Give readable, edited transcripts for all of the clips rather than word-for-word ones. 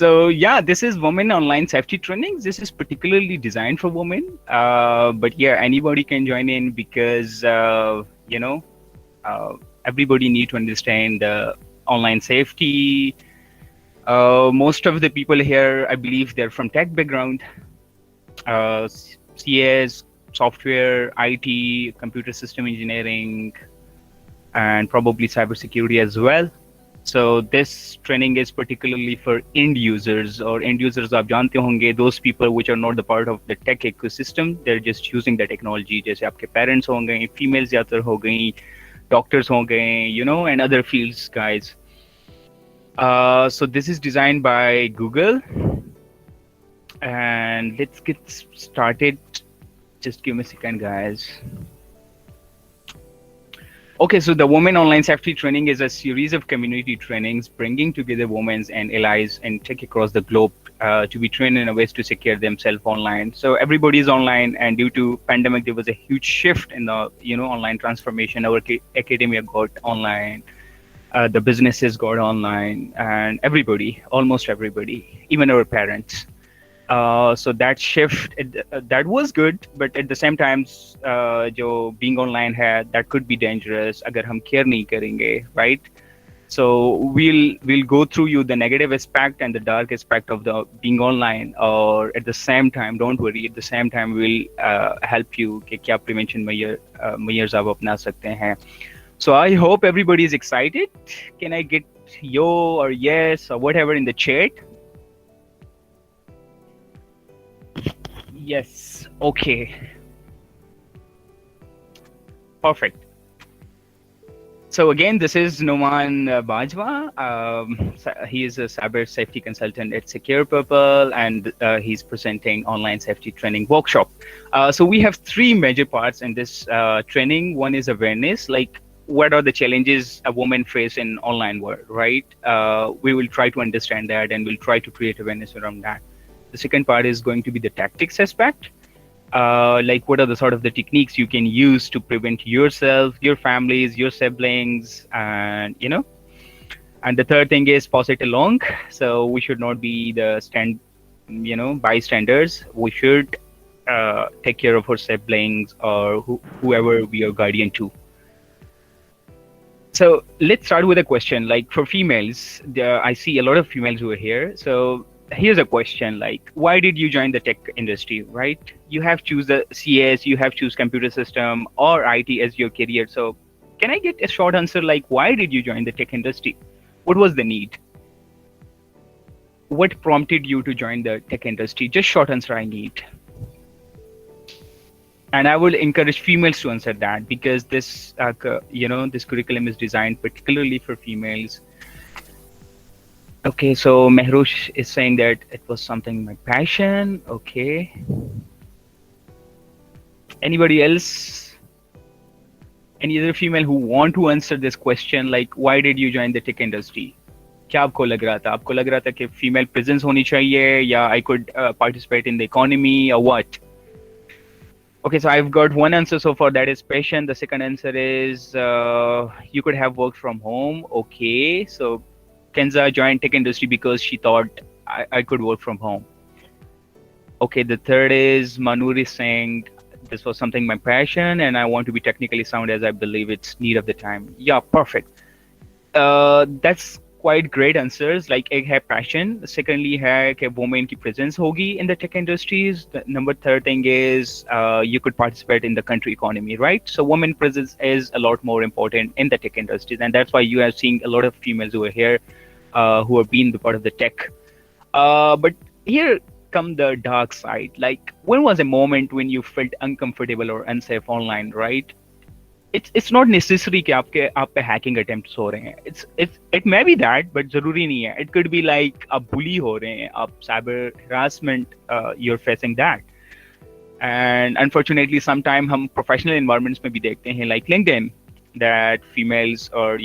So yeah, this is women online safety training. This is particularly designed for women. But yeah, anybody can join in because uh, everybody need to understand online safety. Most of the people here, I believe, they're from tech background, CS, software, IT, computer system engineering, and probably cybersecurity as well. So this training is particularly for end users or end users आप जानते होंगे, those people which are not the part of the tech ecosystem, they're just using the technology. जैसे आपके parents हो गए, females ज़्यादातर हो गई, doctors हो गए, and other fields guys. So this is designed by Google, and let's get started. Just give me a second, guys. Okay, so the Women Online Safety Training is a series of community trainings bringing together women and allies and tech across the globe to be trained in ways to secure themselves online. So everybody is online, and due to pandemic, there was a huge shift in the online transformation. Our academia got online, the businesses got online, and everybody, almost everybody, even our parents. So that shift, that was good, but at the same time, जो being online है, that could be dangerous अगर हम care नहीं करेंगे, right? So we'll go through you the negative aspect and the dark aspect of the being online, or at the same time, don't worry, at the same time we'll help you कि क्या prevention measures आप अपना सकते हैं. So I hope everybody is excited. Can I get yo or yes or whatever in the chat? Yes. Okay. Perfect. So again, this is Noman Bajwa. He is a cyber safety consultant at Secure Purple, and he's presenting online safety training workshop. So we have three major parts in this training. One is awareness, like what are the challenges a woman face in online world, right? We will try to understand that, and we'll try to create awareness around that. The second part is going to be the tactics aspect. Like what are the sort of the techniques you can use to prevent yourself, your families, your siblings, and And the third thing is pass it along. So we should not be the bystanders. We should take care of our siblings or whoever we are guardian to. So let's start with a question. Like for females, I see a lot of females who are here. So here's a question, like, why did you join the tech industry, right? You have choose the CS, you have choose computer system or IT as your career. So can I get a short answer, like, why did you join the tech industry? What was the need? What prompted you to join the tech industry? Just short answer I need. And I will encourage females to answer that, because this, this curriculum is designed particularly for females. Okay, so Mehrush is saying that it was something my passion. Okay. Anybody else? Any other female who want to answer this question, like why did you join the tech industry? क्या आपको लग रहा था? आपको लग रहा था कि female presence होनी चाहिए, या I could participate in the economy, or what? Okay, so I've got one answer so far, that is passion. The second answer is you could have worked from home. Okay, so Kenza joined tech industry because she thought I could work from home. Okay, the third is Manuri saying this was something my passion and I want to be technically sound as I believe it's need of the time. Yeah, perfect. That's quite great answers. Like एक है passion, secondly है कि women की presence होगी in the tech industries. The number third thing is you could participate in the country economy, right? So women presence is a lot more important in the tech industries, and that's why you are seeing a lot of females who are here, who have been the part of the tech. But here come the dark side. Like, when was a moment when you felt uncomfortable or unsafe online, right? It's not necessary कि आप पे hacking attempts हो रहे हैं. It may be that, but जरूरी नहीं है. It could be like आप bully हो रहे हैं, आप cyber harassment, you're facing that. And unfortunately, sometimes हम professional environments में भी देखते हैं, like LinkedIn, that females are,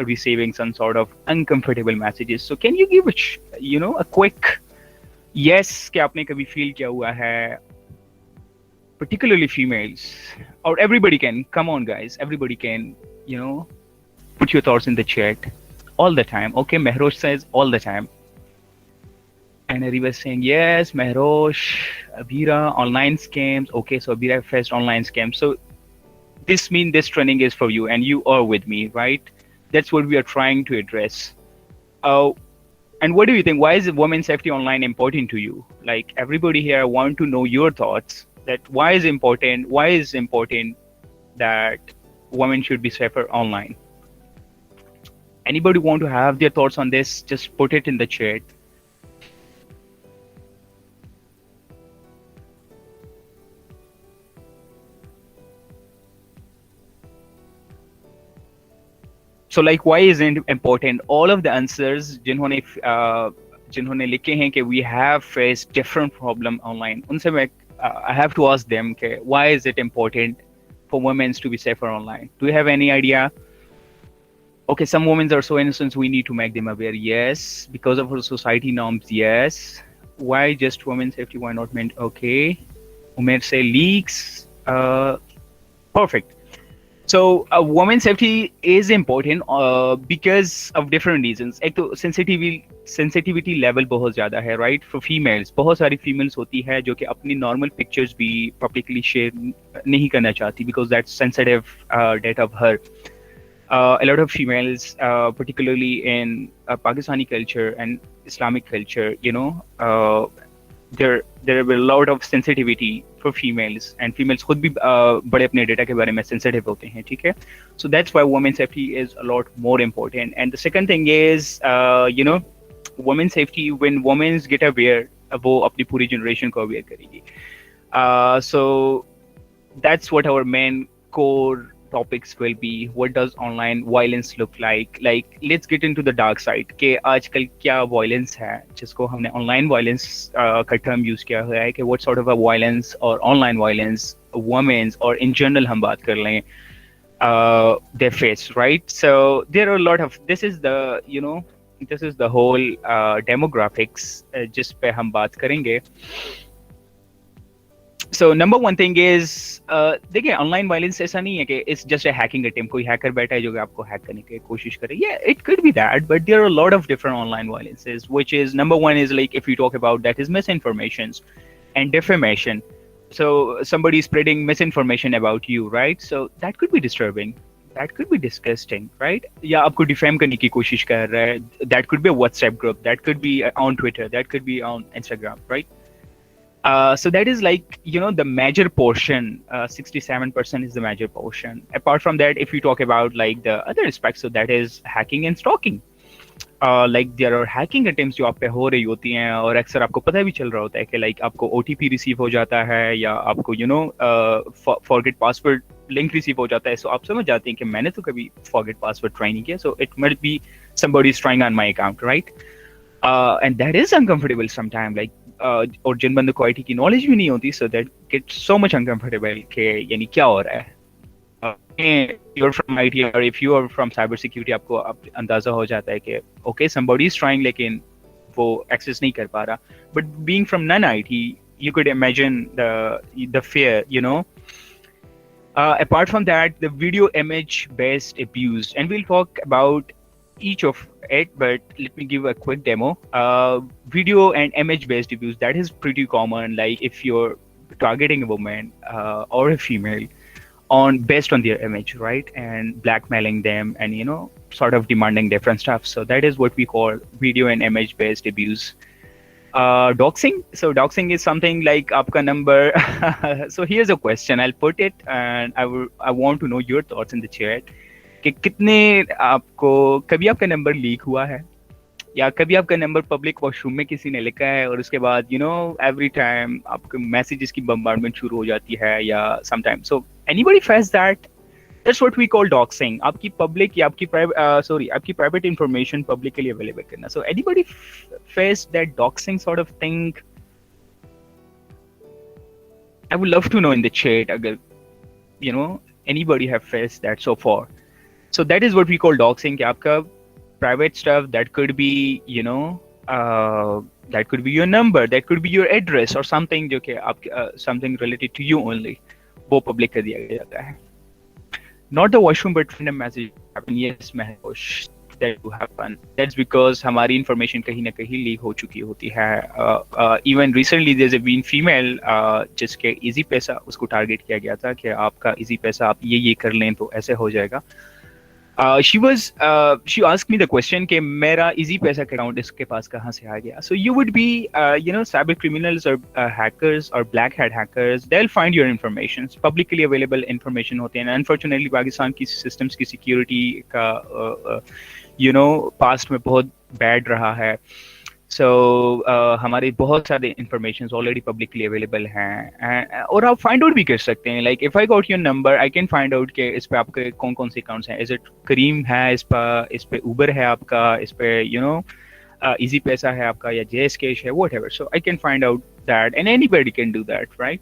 receiving some sort of uncomfortable messages. So can you give a quick yes कि आपने कभी feel किया हुआ है? Particularly females, or everybody can. Come on, guys. Everybody can, put your thoughts in the chat all the time. Okay, Mehrosh says all the time. And everybody saying, yes, Mehrosh, Abira, online scams. Okay, so Abira faced online scams. So this means this training is for you and you are with me, right? That's what we are trying to address. Uh, and what do you think? Why is women's safety online important to you? Like everybody here want to know your thoughts that why is important that women should be safer online? Anybody want to have their thoughts on this? Just put it in the chat. So like why is it important? All of the answers जिन्होंने लिखे हैं कि we have faced different problem online, उनसे मैं I have to ask them कि why is it important for women to be safer online? Do you have any idea? Okay, some women are so innocent, we need to make them aware. Yes, because of our society norms. Yes. Why just women's safety? Why not men? Okay. Umer say leaks. Perfect. So women's safety is important because of different reasons. एक तो sensitivity level बहुत ज़्यादा है, right? For females, बहुत सारी females होती है जो कि अपनी normal pictures भी publicly share नहीं करना चाहती because that's sensitive data of her. A lot of females, particularly in Pakistani culture and Islamic culture, you know, there are a lot of sensitivity for females, and females खुद भी बड़े अपने data के बारे में sensitive होते हैं, ठीक है? So that's why women's safety is a lot more important. And the second thing is, you know, women's safety, when women get aware, वो अपनी पूरी generation को aware करेगी. So that's what our main core topics will be. What does online violence look like? Like, let's get into the dark side. कि आजकल क्या violence है जिसको हमने online violence का term use किया हुआ है कि what sort of a violence or online violence women's or in general हम बात कर लें they face, right? So there are a lot of, this is the whole demographics जिस पे हम बात करेंगे. So number one thing is, देखिए online violence ऐसा नहीं है कि it's just a hacking attempt, कोई hacker बैठा है जो कि आपको hack करने की कोशिश करे. Yeah, it could be that, but there are a lot of different online violences, which is, number one is like, if we talk about that, is misinformations and defamation. So somebody is spreading misinformation about you, right? So that could be disturbing. That could be disgusting, right? या आपको defame करने की कोशिश कर रहा है. That could be a WhatsApp group. That could be on Twitter. That could be on Instagram, right? So that is like, you know, the major portion, 67% is the major portion. Apart from that, if you talk about like the other aspects, so that is hacking and stalking. Like there are hacking attempts जो आप पे हो रही होती हैं और अक्सर आपको पता भी चल रहा होता है कि like आपको OTP रिसीव हो जाता है या आपको you know forget password link receive हो जाता है. So आप समझ जाते हैं कि मैंने तो कभी forget password try नहीं किया, so it might be somebody is trying on my account, right? And that is uncomfortable sometimes, like और जिन बंदों को IT की नॉलेज भी नहीं होती, so that gets so much uncomfortable कि यानी क्या हो रहा है. You're from IT or if you are from cybersecurity, आपको अंदाजा हो जाता है कि okay, somebody is trying, लेकिन वो access नहीं कर पा रहा. But being from non-IT, you could imagine the fear, you know. Apart from that, the video image based abuse, and we'll talk about each of it, but let me give a quick demo. Video and image based abuse, that is pretty common. Like if you're targeting a woman or a female based on their image, right, and blackmailing them and, you know, sort of demanding different stuff. So that is what we call video and image based abuse. Doxing. So doxing is something like aapka number. So here's a question, I'll put it, and I want to know your thoughts in the chat. कि कितने आपको कभी आपका number leak हुआ है या कभी आपका नंबर पब्लिक वॉशरूम में किसी ने लिखा है और उसके बाद यू नो एवरी टाइम आपके मैसेजेस की बम्बार्डमेंट शुरू हो जाती है या sometime. So anybody face that? That's what we call doxing. आपकी पब्लिक या आपकी आपकी प्राइवेट इंफॉर्मेशन पब्लिक के लिए अवेलेबल करना. So anybody face that doxxing sort of thing? I would love to know in the chat अगर you know anybody have faced that so far. So that is what we call doxing. कि आपका private stuff, that could be, you know, that could be your number, that could be your address or something जो कि आप something related to you only, वो public कर दिया जाता है. Not the washroom, but random message happen. Yes, Mahesh, that do happen. That's because हमारी information कहीं ना कहीं leak हो चुकी होती है. Even recently there's been female जिसके easy पैसा उसको target किया गया था कि आपका easy पैसा आप ये कर लें तो ऐसे हो जाएगा. She asked me the question कि मेरा easy पैसा account इसके पास कहाँ से आ गया. So you would be cyber criminals or hackers or black hat hackers, they'll find your information, publicly available information होते हैं. Unfortunately पाकिस्तान की systems की security का past में बहुत bad रहा है. So हमारे बहुत सारे information ऑलरेडी पब्लिकली अवेलेबल हैं और आप फाइंड आउट भी कर सकते हैं. Like if I got your number I can find out के इस पे आपके कौन कौन से अकाउंट्स हैं. इज इट करीम है, इस पे उबर है आपका, इस पे इजी पैसा है आपका, या जेएस कैश है, what ever. So I can find out that and anybody can do that, right?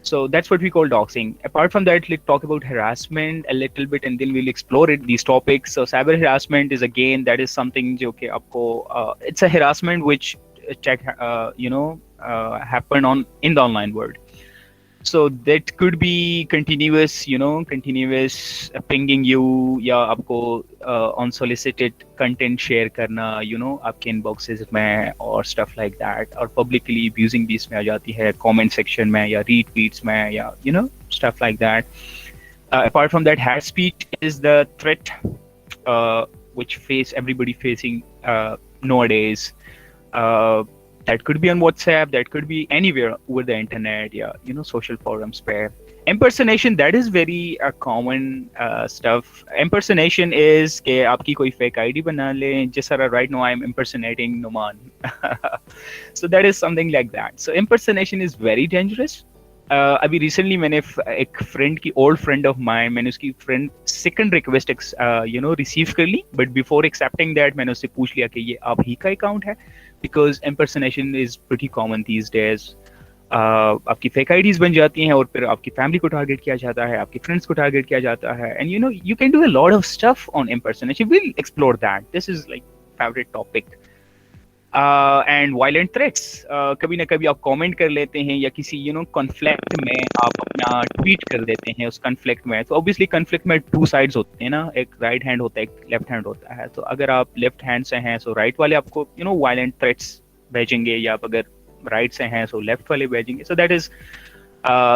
So that's what we call doxing. Apart from that, let's talk about harassment a little bit, and then we'll explore these topics. So cyber harassment is again that is something जो कि आपको it's a harassment which happen in the online world. So that could be continuous pinging you, या आपको unsolicited content share करना आपके inboxes में और stuff like that, और publicly abusing भी इसमें आ जाती है comment section में या retweets में या stuff like that. Apart from that, hate speech is the threat which everybody facing nowadays. That could be on WhatsApp, that could be anywhere over the internet, social forums पे. Impersonation, that is very common stuff. Impersonation is कि आपकी कोई fake ID बना ले, जिस तरह right now I am impersonating Noman. So that is something like that. So impersonation is very dangerous. अभी recently मैंने एक friend की old friend of mine, मैंने उसकी friend second request receive कर ली, but before accepting that मैंने उससे पूछ लिया कि ये आप ही का account है, because impersonation is pretty common these days. आपकी fake IDs बन जाती हैं और फिर आपकी family को target किया जाता है, आपके friends को target किया जाता है, and you can do a lot of stuff on impersonation. We'll explore that. This is like favorite topic. And violent threats. कभी ना कभी आप comment कर लेते हैं या किसी conflict में आप अपना tweet कर देते हैं उस conflict में. तो obviously conflict में two sides होते हैं ना, एक right hand होता है, एक left hand होता है. तो अगर आप left hand से हैं so right वाले आपको violent threats भेजेंगे, या आप अगर right से हैं so left वाले भेजेंगे. So that is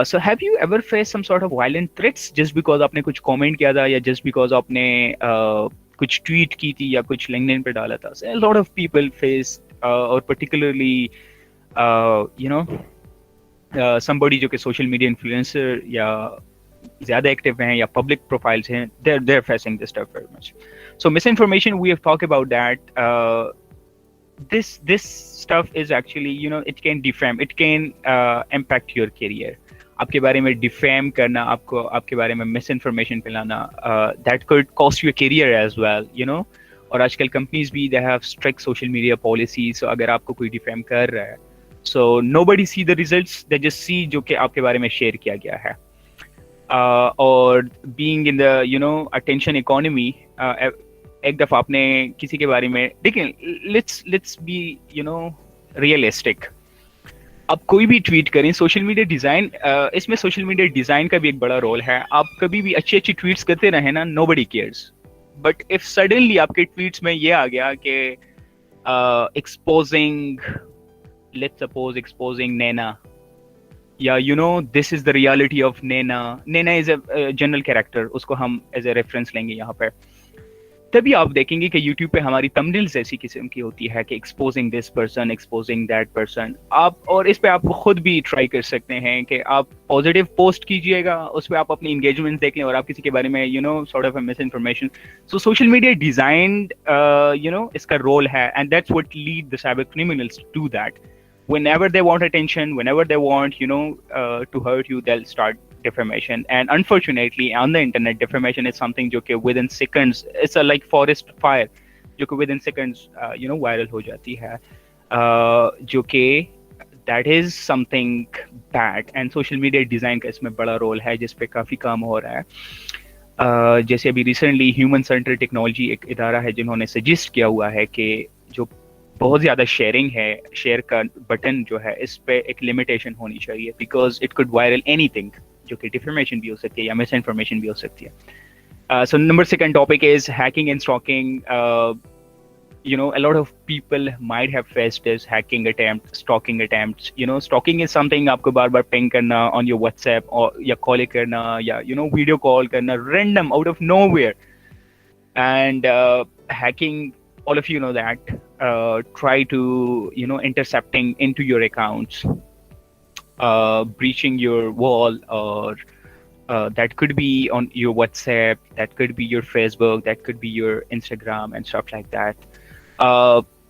so have you ever faced some sort of violent threats just because आपने कुछ comment किया था, या just because आपने कुछ tweet की थी या कुछ LinkedIn पे डाला था? So a lot of people face or particularly somebody जो कि social media influencer या ज़्यादा active हैं या public profiles हैं, they're facing this stuff very much. So misinformation, we have talked about that. This stuff is actually it can defame, it can impact your career. आपके बारे में defame करना, आपके बारे में misinformation फैलाना, that could cost you a career as well, और आजकल कंपनीज भी they have strict social media policies. So अगर आपको कोई डिफेम कर रहा है, so nobody see the results, they just see जो कि आपके बारे में शेयर किया गया है. और being in the attention economy, एक दफा आपने किसी के बारे में देखिए, let's be realistic. आप कोई भी ट्वीट करें, सोशल मीडिया डिजाइन, इसमें सोशल मीडिया डिजाइन का भी एक बड़ा रोल है. आप कभी भी अच्छी ट्वीट्स करते रहे ना, nobody cares. But if suddenly आपके tweets में ये आ गया कि let's suppose exposing Naina, या this is the reality of Naina. Naina is a general character, उसको हम as a reference लेंगे यहाँ पे. तभी आप देखेंगे कि YouTube पे हमारी thumbnails ऐसी किस्म की होती है कि exposing this person, exposing that person. आप और इस पे आप खुद भी try कर सकते हैं कि आप positive post कीजिएगा, उस पे आप अपनी engagement देख लें और आप किसी के बारे में sort of a misinformation. So social media designed इसका role है, and that's what lead the cyber criminals to do that. Whenever they want attention, whenever they want to hurt you, they'll start defamation. And unfortunately on the internet, defamation is something जो कि within seconds, it's a like forest fire जो कि within seconds viral हो जाती है, जो कि that is something bad. And social media design का इसमें बड़ा रोल है जिस पे काफी काम हो रहा है. जैसे अभी recently ह्यूमन सेंट्रल टेक्नोलॉजी एक इदारा है जिन्होंने सजेस्ट किया हुआ है कि जो बहुत ज़्यादा शेयरिंग है, शेयर का बटन जो है इस पे एक लिमिटेशन होनी चाहिए, because it could viral anything, जो कि डिफॉर्मेशन भी हो सकती है या मिस इन्फॉर्मेशन भी हो सकती है. So number second topic is hacking and stalking. A lot of people might have faced this hacking attempt, stalking attempts. Stalking is something आपको बार बार ping करना on your WhatsApp or या call करना या video call करना random out of nowhere. And hacking, all of you know that, try to intercepting into your accounts, breaching your wall, or that could be on your WhatsApp, that could be your Facebook, that could be your Instagram and stuff like that.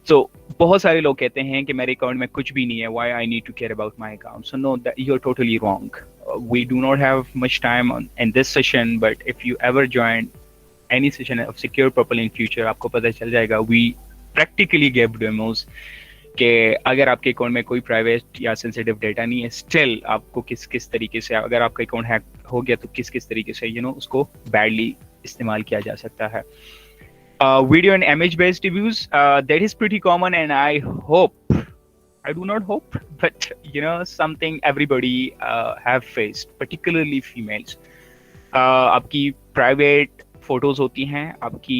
So बहुत सारे लोग कहते हैं कि मेरे account में कुछ भी नहीं है, why I need to care about my account. So no, you're totally wrong. We do not have much time in this session, but if you ever join any session of secure purple in future, आपको पता चल जाएगा. We practically give demos कि अगर आपके account में कोई private या सेंसिटिव डेटा नहीं है, स्टिल आपको किस किस तरीके से, अगर आपका अकाउंट हैक हो गया तो किस किस तरीके से उसको बैडली इस्तेमाल किया जा सकता है. Video and image based reviews, that is pretty common, and I do not hope, but something everybody have faced, particularly females. आपकी प्राइवेट फोटोज होती हैं, आपकी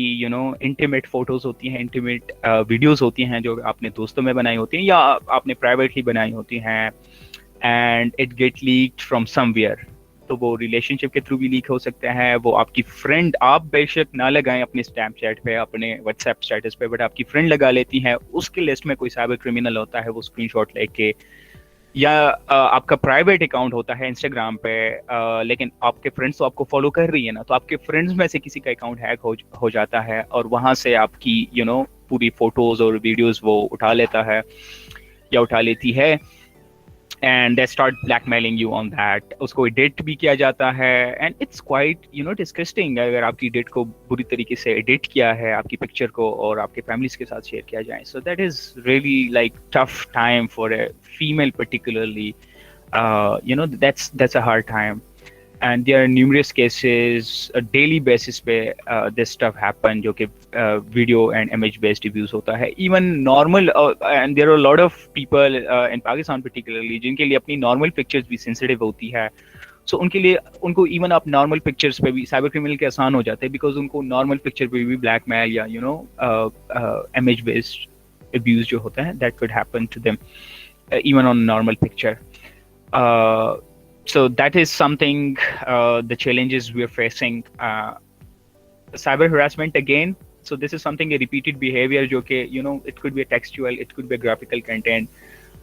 इंटीमेट फोटोज होती हैं, इंटीमेट वीडियोस होती हैं जो आपने दोस्तों में बनाई होती हैं या आपने प्राइवेटली बनाई होती हैं, and it get leaked from somewhere. तो वो रिलेशनशिप के थ्रू भी लीक हो सकता है. वो आपकी फ्रेंड, आप बेशक ना लगाएं अपने स्नैपचैट पे, अपने व्हाट्सएप स्टेटस पे, बट आपकी फ्रेंड लगा लेती हैं. उसके लिस्ट में कोई साइबर क्रिमिनल होता है, वो स्क्रीनशॉट लेके, या आपका प्राइवेट अकाउंट होता है इंस्टाग्राम पे, लेकिन आपके फ्रेंड्स तो आपको फॉलो कर रही है ना, तो आपके फ्रेंड्स में से किसी का अकाउंट हैक हो जाता है और वहां से आपकी पूरी फोटोज और वीडियोस वो उठा लेता है या उठा लेती है, and they start blackmailing you on that. उसको एडिट भी किया जाता है, एंड इट्स क्वाइट डिस्गस्टिंग अगर आपकी एडिट को बुरी तरीके से एडिट किया है, आपकी पिक्चर को, और आपके फैमिलीज के साथ शेयर किया जाए. सो that is really like tough time for a female particularly. That's a hard time, and there are numerous cases, a daily basis पे this stuff happen जो कि video and image based abuse होता है. Even normal, and there are a lot of people in Pakistan particularly जिनके लिए अपनी normal pictures भी sensitive होती है. So उनके लिए, उनको even आप normal pictures पे भी cyber criminal के आसान हो जाते हैं, because उनको normal picture पे भी blackmail या image based abuse जो होता है, that could happen to them even on a normal picture. So that is something, the challenges we are facing. Cyber harassment again. So this is something, a repeated behavior जो कि it could be a textual, it could be a graphical content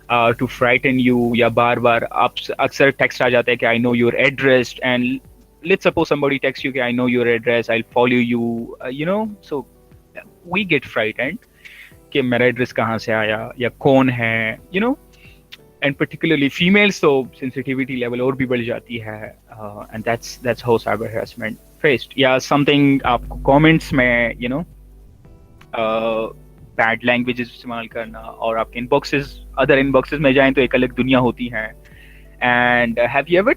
to frighten you. या बार बार आप अक्सर text आ जाता है कि I know your address, and let's suppose somebody texts you कि I know your address, I'll follow you. So we get frightened कि मेरा address कहाँ से आया या कौन है, and particularly females, so sensitivity level और भी बढ़ जाती है, and that's how cyber harassment faced. Yeah, something आपको comments में bad languages इस्तेमाल करना, और आपके inboxes, other inboxes में जाएं तो एक अलग दुनिया होती है. And have you ever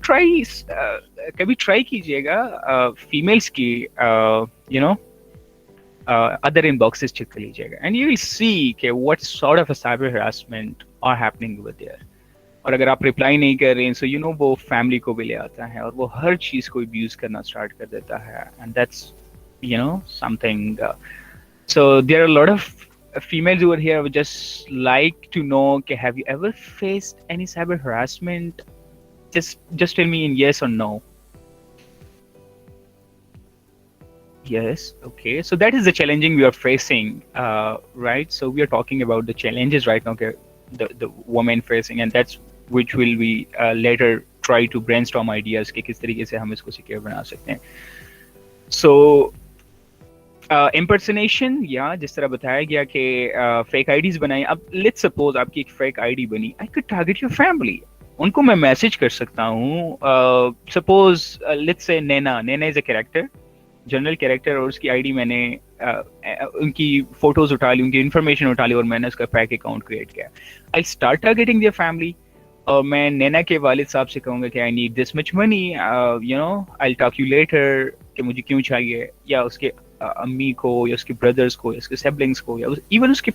कभी try कीजिएगा females की other inboxes check कर लीजिएगा, and you will see कि what sort of a cyber harassment are happening over there. और अगर आप रिप्लाई नहीं कर रहे हैं, so वो फैमिली को भी ले आता है और वो हर चीज को अब्यूज करना स्टार्ट कर देता है, and that's something. So there are a lot of females over here. I would just like to know, have you ever faced any cyber harassment? Just tell me in yes or no. Yes, okay. So that is the challenging we are facing, right? So we are talking about the challenges right now, okay, the women facing, and that's which will we later try to brainstorm ideas कि किस तरीके से हम इसको secure बना सकते हैं. So impersonation, या जिस तरह बताया गया कि fake IDs बनाई. अब let's suppose आपकी एक fake ID बनी, I could target your family. उनको मैं मैसेज कर सकता हूँ. Suppose let's say Nena is a character, general character, और उसकी आईडी मैंने उनकी फोटोज उठा ली, उनकी इन्फॉर्मेशन उठा ली, और मैंने उसका फेक अकाउंट क्रिएट किया. I start targeting their family, और मैं नैना के वालिद साहब से कहूँगा कि I need this much money, I talk you later, कि मुझे क्यों चाहिए, या उसके अम्मी को, या उसके ब्रदर्स को, या उसके सिबलिंग्स को, या इवन उसके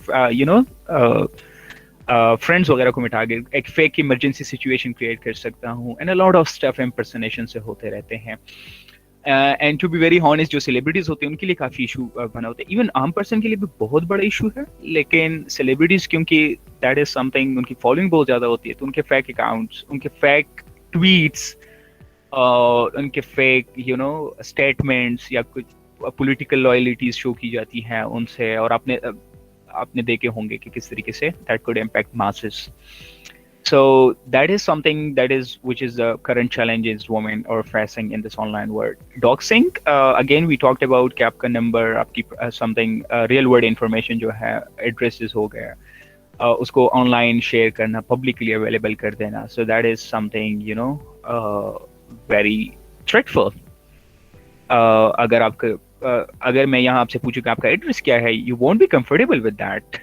फ्रेंड्स वगैरह को मैं टारगेट, एक फेक इमरजेंसी सिचुएशन क्रिएट कर सकता हूँ. And a lot of stuff impersonation से होते रहते हैं. And to be very honest, जो सेलिब्रिटीज होते हैं उनके लिए काफी इशू बना होता है, इवन आम पर्सन के लिए भी बहुत बड़ा इशू है, लेकिन सेलिब्रिटीज क्योंकि दैट इज समथिंग, उनकी फॉलोइंग बहुत ज्यादा होती है, तो उनके फेक अकाउंट्स, उनके फेक ट्वीट्स और उनके फेक स्टेटमेंट्स या कुछ पॉलिटिकल लॉयल्टीज शो की जाती हैं उनसे, और आपने आपने देखे होंगे कि किस तरीके say that could impact masses. So that is something that is which is the current challenges women are facing in this online world. Doxing, again we talked about कि आपका number, आपकी something real world information जो है addresses हो गया, उसको online share करना, publicly available कर देना. So that is something very threatful. अगर आपका अगर मैं यहाँ आपसे पूछूं कि आपका एड्रेस क्या है, you won't be comfortable with that,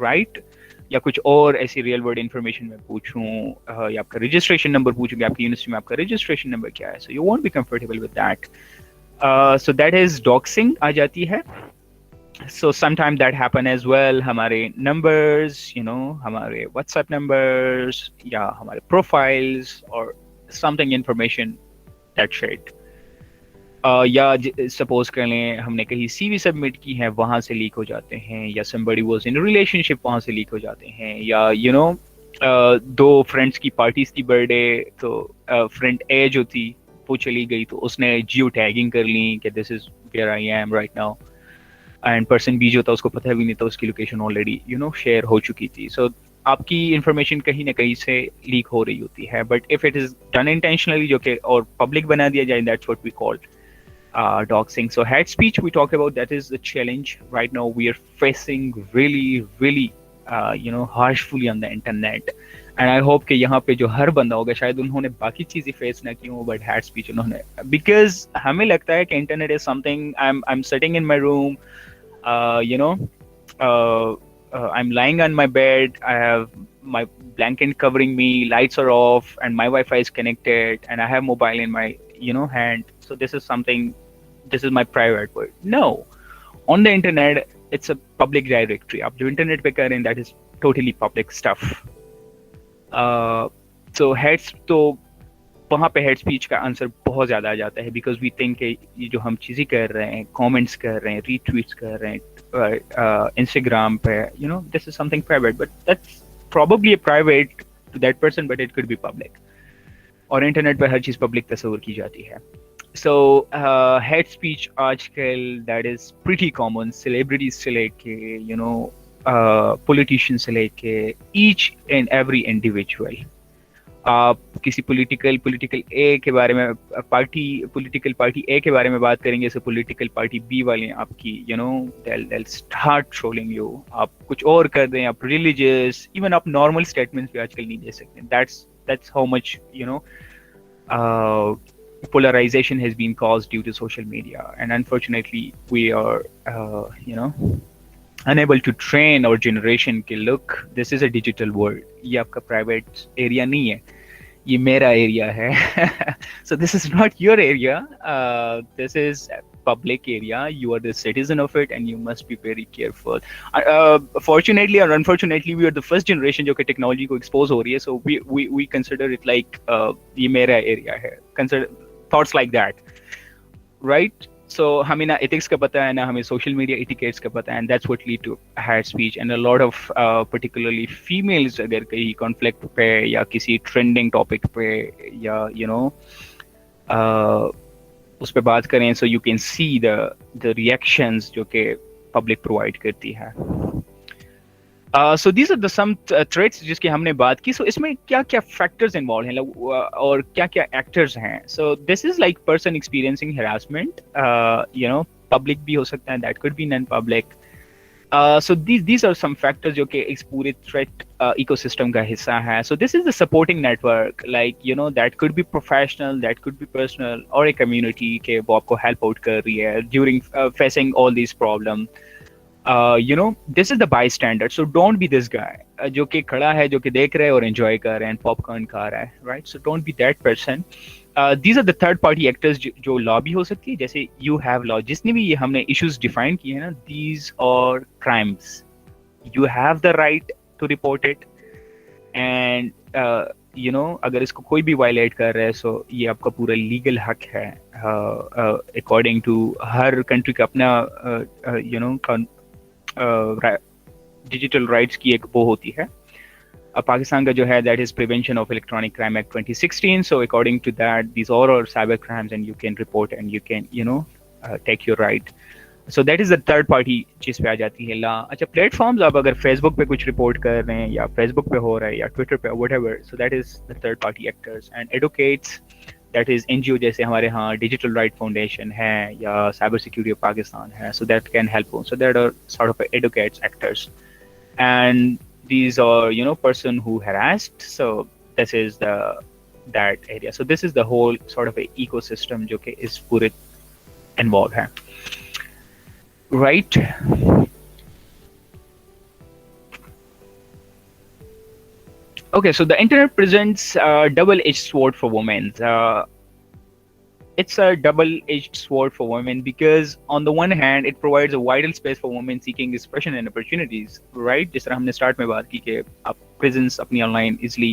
right? या कुछ और ऐसी रियल वर्ल्ड इन्फॉर्मेशन में पूछूं, या आपका रजिस्ट्रेशन नंबर पूछूं कि आपकी यूनिवर्सिटी में आपका रजिस्ट्रेशन नंबर क्या है, so you won't be comfortable with that. So that is doxxing आ जाती है. So sometime that happen as well. हमारे नंबर्स, हमारे व्हाट्सएप नंबर्स या हमारे प्रोफाइल्स और समथिंग इन्फॉर्मेशन दैट शेयर्ड, या सपोज कर लें हमने कहीं सीवी सबमिट की है, वहां से लीक हो जाते हैं, या somebody was in a relationship, वहां से लीक हो जाते हैं, या दो फ्रेंड्स की पार्टीज थी बर्थडे, तो फ्रेंड ए जो थी वो चली गई, तो उसने जियो टैगिंग कर ली कि this is where I am right now, and person B जो था उसको पता भी नहीं था, उसकी लोकेशन ऑलरेडी शेयर हो चुकी थी. सो आपकी इंफॉर्मेशन कहीं ना कहीं से लीक हो रही होती है, but if it is done intentionally, जो कि और पब्लिक बना दिया जाए, that's what we call doxing. So hate speech we talk about, that is the challenge right now we are facing really harshfully on the internet, and I hope कि यहाँ पे जो हर बंदा होगा शायद उन्होंने बाकी चीजें फेस ना की हो, but hate speech उन्होंने, because हमें लगता है कि internet is something, I'm sitting in my room, I'm lying on my bed, I have my blanket covering me, lights are off, and my Wi-Fi is connected, and I have mobile in my hand, so this is something, this is my private world. No, on the internet it's a public directory. आप जो internet पे कर रहे हैं that is totally public stuff. So heads, तो वहाँ पे head speech का आंसर बहुत ज़्यादा आ जाता है, बिकॉज वी थिंक कि ये जो हम चीज़ें कर रहे हैं, कमेंट्स कर रहे हैं, रीट्वीट्स कर रहे हैं इंस्टाग्राम पे, this is something private, but that's probably private to that person, but it could be public. और इंटरनेट पे हर चीज़ पब्लिक तस्वीर की जाती है. So head speech आजकल that is pretty common, celebrities से लेके politicians से लेके each and every individual. आप किसी पॉलिटिकल ए के बारे में, पॉलिटिकल पार्टी ए के बारे में बात करेंगे, so पॉलिटिकल पार्टी बी वाले आपकी they'll start trolling you. आप कुछ और कर दें, आप religious, even आप normal statements भी आजकल नहीं दे सकते. That's how much polarization has been caused due to social media, and unfortunately we are unable to train our generation कि look, this is a digital world, ये आपका private area नहीं है, ये मेरा area है. So this is not your area, this is public area, you are the citizen of it and you must be very careful. Fortunately or unfortunately we are the first generation जो कि technology को expose हो रही है, so we consider it like ये मेरा area है, consider thoughts like that, right? So हमें ना ethics का पता है, ना हमें social media etiquettes का पता है, and that's what lead to hate speech. And a lot of particularly females अगर कहीं conflict पे या किसी trending topic पे या उस पे बात करें, so you can see the reactions जो कि public provide करती है. So these are the some threats जिसकी हमने बात की. So इसमें क्या क्या factors involved हैं और क्या क्या actors हैं. So this is like person experiencing harassment, public भी हो सकता है, that could be non-public. So these are some factors जो कि इस पूरे threat ecosystem का हिस्सा है. So this is the supporting network, like that could be professional, that could be personal, और एक community के वो आपको help out कर रही है during facing all these problems. This is the bystander, so don't be this guy जो कि खड़ा है, जो कि देख रहा है और enjoy कर रहा है, popcorn खा रहा है, right? So don't be that person. These are the third party actors जो law भी हो सकती है, जैसे you have law, जितने भी ये हमने issues define किए हैं ना, these are crimes. You have the right to report it, and अगर इसको कोई भी वायलेट कर रहा है, सो ये आपका पूरा लीगल हक है अकॉर्डिंग टू हर कंट्री का अपना डिजिटल राइट्स की एक वो होती है. पाकिस्तान का जो है that is prevention of electronic crime act 2016. So according to that these are cyber crimes and you can report and you can take your right. So that is the third party चीज पे आ जाती है ला. अच्छा, platforms आप अगर Facebook पे कुछ report कर रहे हैं या फेसबुक पे हो रहा है या ट्विटर पे whatever, so that is the third party actors and advocates. That is NGO जैसे हमारे यहाँ डिजिटल राइट फाउंडेशन है या साइबर सिक्योरिटी ऑफ पाकिस्तान है. So that can help. So that are sort of advocates actors and these are person who harassed. So this is that area. So this is the whole sort of a ecosystem जो कि इस पूरे involved है, right? Okay, so the internet presents a double-edged sword for women. It's a double-edged sword for women because on the one hand it provides a vital space for women seeking expression and opportunities, right? जिस तरह हमने start में बात की कि आप presence अपनी online easily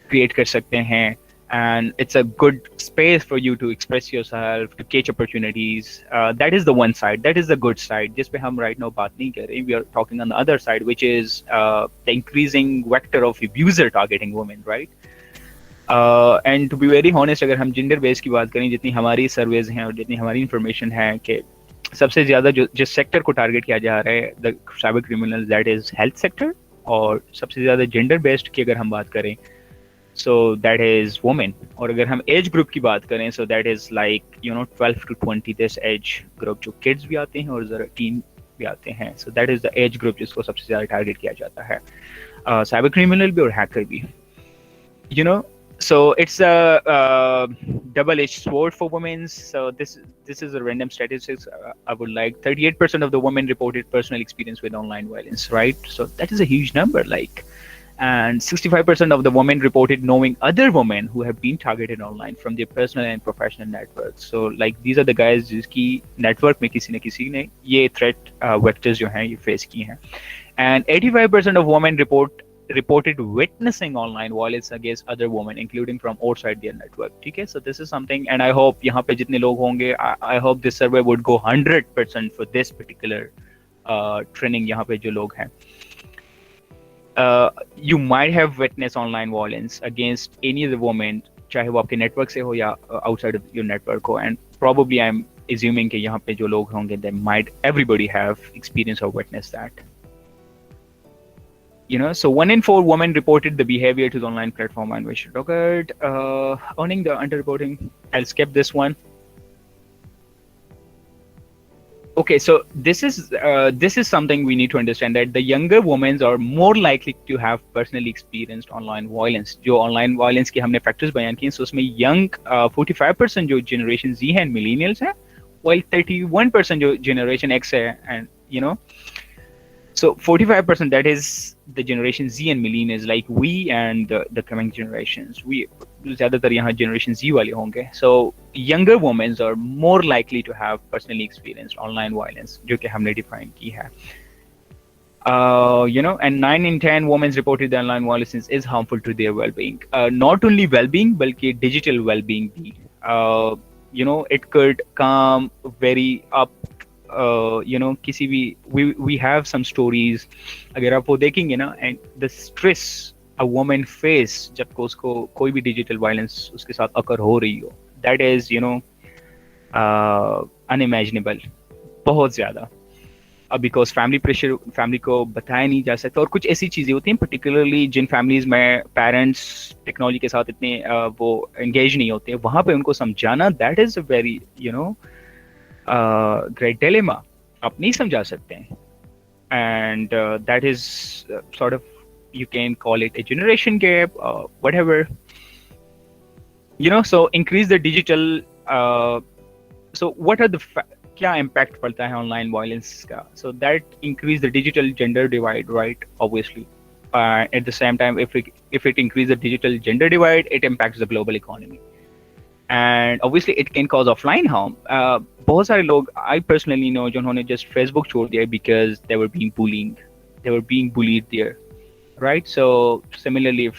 create कर सकते हैं, and it's a good space for you to express yourself, to catch opportunities. That is the one side, that is the good side जिस पे हम right now बात नहीं कर रहे. We are talking on the other side, which is the increasing vector of abuser targeting women, right? And to be very honest, अगर हम gender base की बात करें, जितनी हमारी सर्वेज हैं और जितनी हमारी इंफॉर्मेशन है कि सबसे ज़्यादा जो जिस सेक्टर को टारगेट किया जा रहा है the cyber criminal, that is health sector. और सबसे ज़्यादा जेंडर बेस्ड की अगर हम बात करें सो दैट इज़ वुमेन. और अगर हम एज ग्रुप की बात करें so that is like 12 to 20 this age group, जो किड्स भी आते हैं और ज़रा टीन भी आते हैं. So that is the age group जिसको सबसे ज़्यादा टारगेट किया जाता है, साइबर क्रिमिनल भी और हैकर भी. So it's a double-edged sword for women. So this is a random statistics. I would like 38% of the women reported personal experience with online violence, right? So that is a huge number, like, and 65% of the women reported knowing other women who have been targeted online from their personal and professional networks. So like these are the guys जिसकी network में किसी न किसी ने ये threat vectors जो हैं ये face की हैं. And 85% of women reported witnessing online violence against other women, including from outside their network. ठीक है, so this is something, and I hope यहाँ पे जितने लोग होंगे, I hope this survey would go 100% for this particular training. यहाँ पे जो लोग हैं, you might have witnessed online violence against any of the women, चाहे वो आपके नेटवर्क से हो या outside of your network हो, and probably I'm assuming कि यहाँ पे जो लोग होंगे, they might everybody have experienced or witnessed that. So 1 in 4 women reported the behavior to the online platform and which occurred. Owning the underreporting, I'll skip this one. Okay, so this is something we need to understand, that the younger women are more likely to have personally experienced online violence. जो online violence के हमने factors बयान किए, so उसमें young 45% जो generation Z है and millennials है, while 31% जो generation X है, and so 45%, that is the generation Z and millennials, like we and the coming generations. We ज़्यादातर यहाँ generation Z वाले होंगे. So younger women are more likely to have personally experienced online violence, जो कि हमने define की है. And 9 in 10 women reported that online violence is harmful to their well-being. Not only well-being, बल्कि digital well-being भी. It could come very up. किसी भी we have some stories, अगर आप वो देखेंगे ना, and the stress a woman face जब को उसको कोई भी digital violence उसके साथ occur हो रही हो, that is unimaginable, बहुत ज़्यादा. बिकॉज फैमिली प्रेशर, फैमिली को बताया नहीं जा सकता, और कुछ ऐसी चीज़ें होती हैं पर्टिकुलरली जिन फैमिलीज में पेरेंट्स टेक्नोलॉजी के साथ इतने वो एंगेज नहीं होते, वहाँ पे उनको समझाना, that is a very great dilemma. आप नहीं समझा सकते हैं, and that is sort of, you can call it a generation gap, whatever, so increase the digital, so what are the क्या impact पड़ता है online violence का? So that increase the digital gender divide, right? Obviously, at the same time, if it increase the digital gender divide, it impacts the global economy. And obviously it can cause offline harm. बहुत सारे लोग I personally know जिन्होंने just Facebook छोड़ दिया because they were being bullied there, right? So similarly,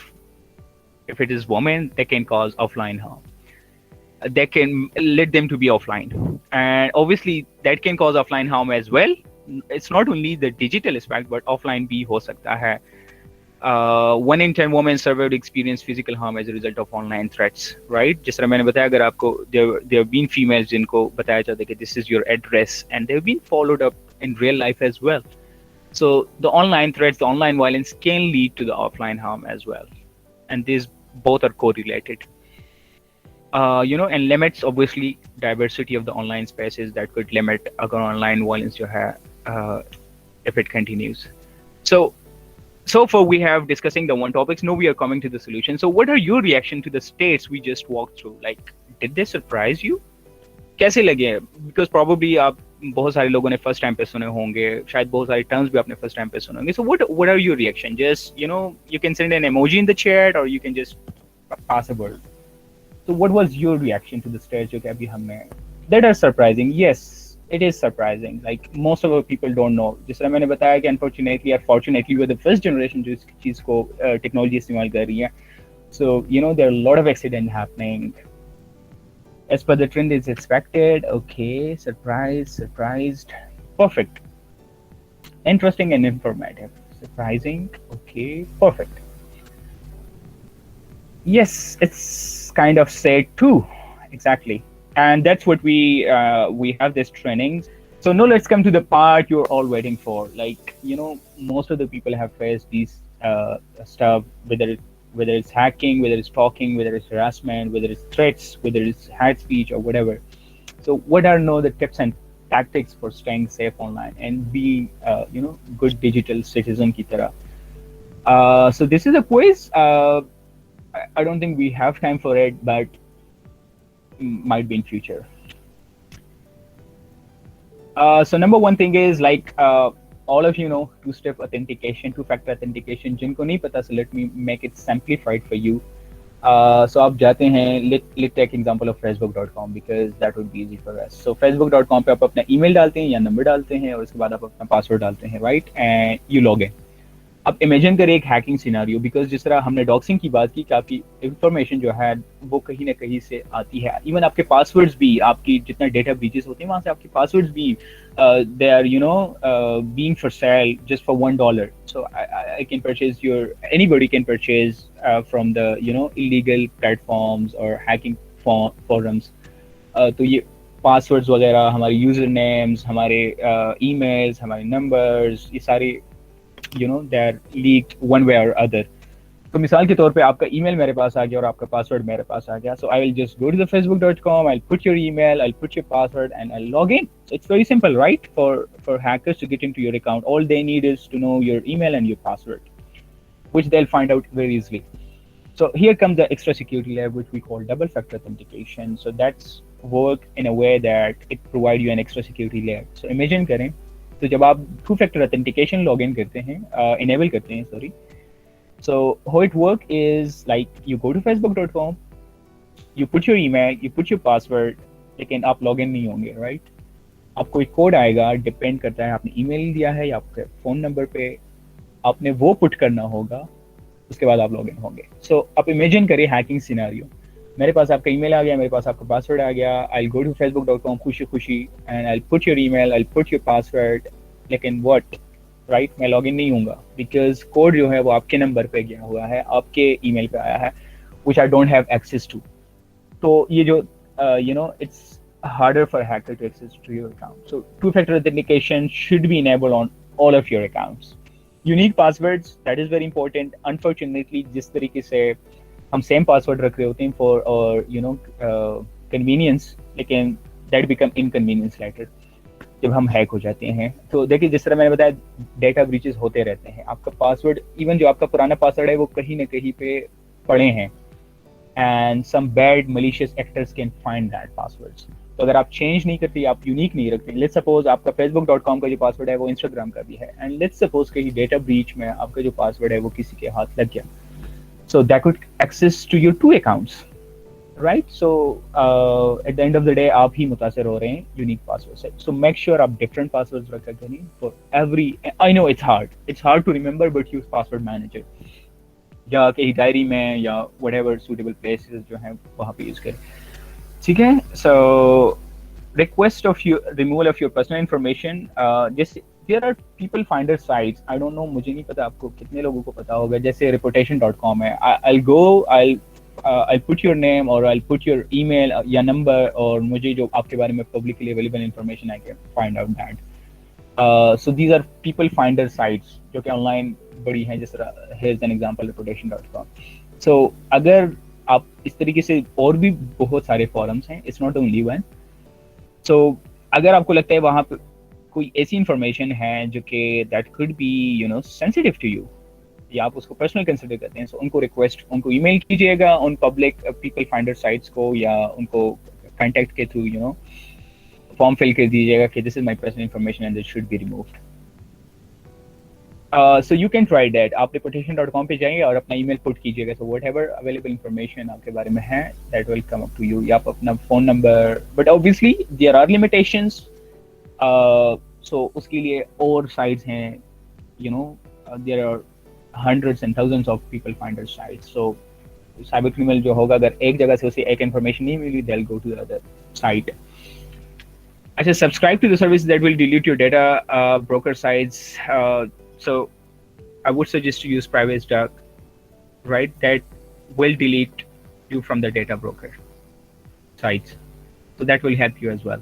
if it is women, they can cause offline harm. They can let them to be offline, and obviously that can cause offline harm as well. It's not only the digital aspect, but offline भी हो सकता है. 1 in 10 women surveyed experience physical harm as a result of online threats, right? जिस तरह मैंने बताया, अगर आपको there have been females जिनको बताया जाता है कि this is your address, and they've been followed up in real life as well. So the online threats, the online violence can lead to the offline harm as well, and these both are correlated. And limits, obviously diversity of the online spaces that could limit अगर online violence जो है if it continues. So far we have discussing the one topics. Now we are coming to the solution. So what are your reaction to the states we just walked through? Like, did they surprise you? कैसे लगे? Because probably आप बहुत सारे लोगों ने first time पे सुने होंगे, शायद बहुत सारे terms भी आपने first time पे सुने होंगे. So what are your reaction? Just, you can send an emoji in the chat, or you can just pass a word. So what was your reaction to the states जो कि अभी हमने that are surprising? Yes, it is surprising. Like most of our people don't know. जिस तरह मैंने बताया कि unfortunately or fortunately we are the first generation जो इस चीज को technology इस्तेमाल कर रही है. So there are a lot of accidents happening. As per the trend is expected. Okay, surprised. Perfect. Interesting and informative. Surprising. Okay, perfect. Yes, it's kind of sad too. Exactly. And that's what we have this training. So now let's come to the part you're all waiting for. Like, most of the people have faced these stuff, whether it's hacking, whether it's stalking, whether it's harassment, whether it's threats, whether it's hate speech or whatever. So what are now the tips and tactics for staying safe online and being good digital citizen ki tarah? So this is a quiz. I don't think we have time for it, but might be in future. So number one thing is like all of you know two-step authentication, two-factor authentication. जिनको नहीं पता, so let me make it simplified for you. So आप जाते हैं, let's take example of facebook.com because that would be easy for us. So facebook.com पे आप अपना email डालते हैं या नंबर डालते हैं और उसके बाद आप अपना पासवर्ड डालते हैं, right? And you log in. अब इमेजिन करें एक हैकिंग सिनेरियो, बिकॉज जिस तरह हमने डॉक्सिंग की बात की कि आपकी इंफॉर्मेशन जो है वो कहीं ना कहीं से आती है, इवन आपके पासवर्ड्स भी, आपकी जितना डेटा ब्रीचेस होते हैं वहाँ से आपके पासवर्ड्स भी they are being for sale just for $1. So I can purchase your, anybody can purchase from the illegal platforms और हैकिंग फोरम्स. तो ये पासवर्ड्स वगैरह, हमारे यूजर नेम्स, हमारे ईमेल्स, हमारे नंबर्स, ये सारे they are leaked one way or other. तो मिसाल के तौर पे आपका ईमेल मेरे पास आ गया और आपका पासवर्ड मेरे पास आ गया. So I will just go to the facebook.com, I'll put your email, I'll put your password and I'll log in. So it's very simple, right? For hackers to get into your account, all they need is to know your email and your password, which they'll find out very easily. So here comes the extra security layer, which we call double factor authentication. So that's work in a way that it provides you an extra security layer. So imagine करें, तो जब आप two factor authentication login करते हैं, enable करते हैं, sorry, so how it work is like you go to facebook.com, you put your email, you put your password, लेकिन आप लॉगिन नहीं होंगे, राइट? आपको एक कोड आएगा, डिपेंड करता है आपने ईमेल दिया है या आपके फोन नंबर पे, आपने वो पुट करना होगा, उसके बाद आप लॉगिन होंगे. सो आप इमेजिन करिए हैकिंग सिनेरियो, मेरे पास आपका ईमेल आ गया, मेरे पास आपका पासवर्ड आ गया, आई गो टू facebook.com खुशी and I put your email, I put your password, लेकिन व्हाट, राइट, मैं लॉगिन नहीं होऊंगा बिकॉज कोड जो है वो आपके नंबर पे गया हुआ है, आपके ईमेल पे आया है, which I don't have access to. तो ये जो it's harder for hacker to access to your account. So two-factor authentication should be enabled on all of your accounts. Unique passwords, that is very important. Unfortunately, जिस तरीके से हम same password रख रहे होते हैं फॉर और कन्वीनियंस, लेकिन दैट बिकम इनकन्वीनियंस लेटर जब हम हैक हो जाते हैं. तो देखिए, जिस तरह मैंने बताया, डेटा ब्रीचेस होते रहते हैं. आपका पासवर्ड, इवन जो आपका पुराना पासवर्ड है, वो कहीं ना कहीं पे पड़े हैं, and some bad malicious actors can find that passwords. तो अगर आप चेंज नहीं करते, आप यूनिक नहीं रखते, लेट्स सपोज आपका facebook.com का जो पासवर्ड है वो इंस्टाग्राम का भी है, एंड लेट्स सपोज कहीं डेटा ब्रीच में आपका जो पासवर्ड है वो किसी के हाथ लग गया, so that could access to your two accounts, right? So at the end of the day आप ही मुतासिर हो रहे हैं unique password से. So make sure आप different passwords रखा करें for every. I know it's hard to remember, but use password manager. या कहीं डायरी में या व्हाटएवर सूटेबल प्लेसेस जो हैं वहाँ पे यूज करें, ठीक है। सो request of you removal of your personal information, जैसे there are people finder sites, I don't know, मुझे नहीं पता आपको कितने लोगों को पता होगा, जैसे reputation.com है, I'll put your name or I'll put your email या number, और मुझे जो आपके बारे में publicly available information I can find out that. So these are people finder sites जो कि online बड़ी हैं, जिस तरह here's an example reputation.com. So अगर आप इस तरीके से, और भी बहुत सारे forums हैं, it's not only one. So अगर आपको लगता है वहाँ पे कोई ऐसी इंफॉर्मेशन है जो कि that could be you know sensitive to you, या आप उसको पर्सनल कंसिडर करते हैं, सो उनको ईमेल कीजिएगा उन पब्लिक पीपल फाइंडर साइट्स को, या उनको कांटेक्ट के through you know form fill कर दीजिएगा कि this is my personal information and this should be removed. So you can try that. आप reputation.com पे जाइए और अपना email put कीजिएगा. So whatever available information आपके बारे में है, that will come up to you. या आप अपना phone number. But obviously there are limitations. So उसके लिए और sites हैं. You know, there are hundreds and thousands of people finder sites. So cyber criminal जो होगा, अगर एक जगह से उसे एक information नहीं मिली, they'll go to the other site. अच्छा, subscribe to the service that will delete your data. Broker sites. So I would suggest to use private duck, right? That will delete you from the data broker sites. So that will help you as well.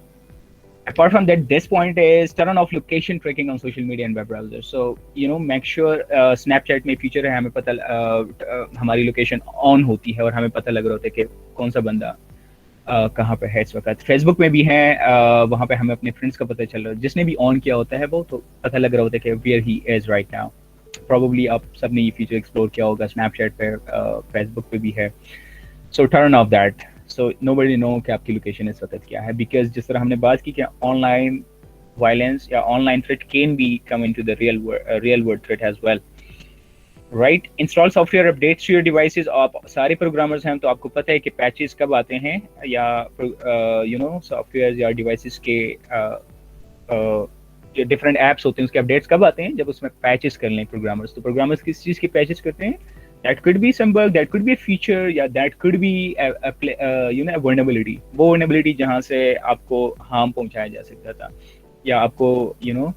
Apart from that, this point is turn off location tracking on social media and web browsers. So, you know, make sure Snapchat में feature है, हमें पता हमारी location on होती है और हमें पता लग रहा होता है कि कौन सा बंदा कहाँ पे है इस वक्त. फेसबुक में भी है, वहाँ पे हमें अपने फ्रेंड्स का पता चल रहा है, जिसने भी ऑन किया होता है वो तो पता लग रहा होता है कि where he is right now. Probably आप सबने ये फीचर एक्सप्लोर किया होगा, स्नैपचैट पे, फेसबुक पे भी है. So turn off that, so nobody know कि आपकी लोकेशन इस वक्त क्या है, बिकॉज जिस तरह हमने बात की कि ऑनलाइन वायलेंस या online threat can be come into the real world threat as well. Right, install software updates to your devices. आप सारे प्रोग्रामर्स हैं तो आपको पता है कि पैचेस कब आते हैं, या यू नो सॉफ्टवेयर या डिवाइसेस के जो डिफरेंट ऐप्स होते हैं उसके अपडेट्स कब आते हैं, जब उसमें पैचेस कर लें प्रोग्रामर्स. तो प्रोग्रामर्स किस चीज़ के पैचेस करते हैं? That could be some bug, that could be a feature, या that could be you know vulnerability. वो वल्नरेबिलिटी जहाँ से आपको हार्म पहुंचाया जा सकता था, या आपको यू नो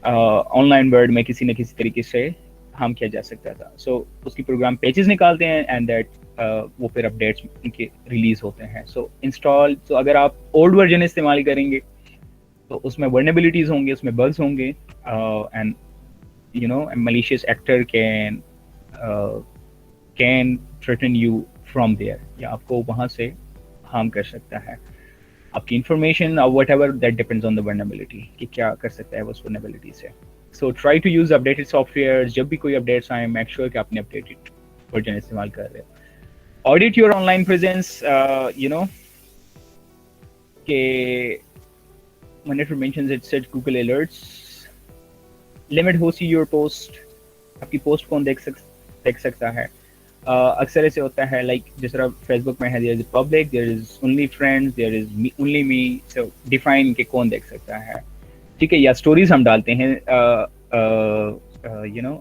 ऑनलाइन वर्ल्ड में किसी न किसी तरीके से हार्म किया जा सकता था. सो उसकी प्रोग्राम पेजेस निकालते हैं एंड दैट वो फिर अपडेट्स उनके रिलीज होते हैं. सो इंस्टॉल, तो अगर आप ओल्ड वर्जन इस्तेमाल करेंगे तो उसमें वर्नेबिलिटीज होंगे, उसमें बग्स होंगे, and you know malicious actor can threaten you from there, या आपको वहाँ से हार्म कर सकता है आपकी इंफॉर्मेशन और whatever, that depends on the vulnerability कि क्या कर सकता है उस वर्नेबिलिटी से. So try to use updated softwares. जब भी कोई अपडेट्स आए, make sure कि आपने updated वर्जन इस्तेमाल कर रहे हो. Audit your online presence. You know कि monitor mentions it set Google alerts. Limit who see your post. आपकी पोस्ट कौन देख सकता है. अक्सर ऐसे होता है, लाइक जिस तरह फेसबुक में है, there is public, there is only friends, there is only me. So define कि कौन देख सकता है, ठीक है. या स्टोरीज हम डालते हैं you know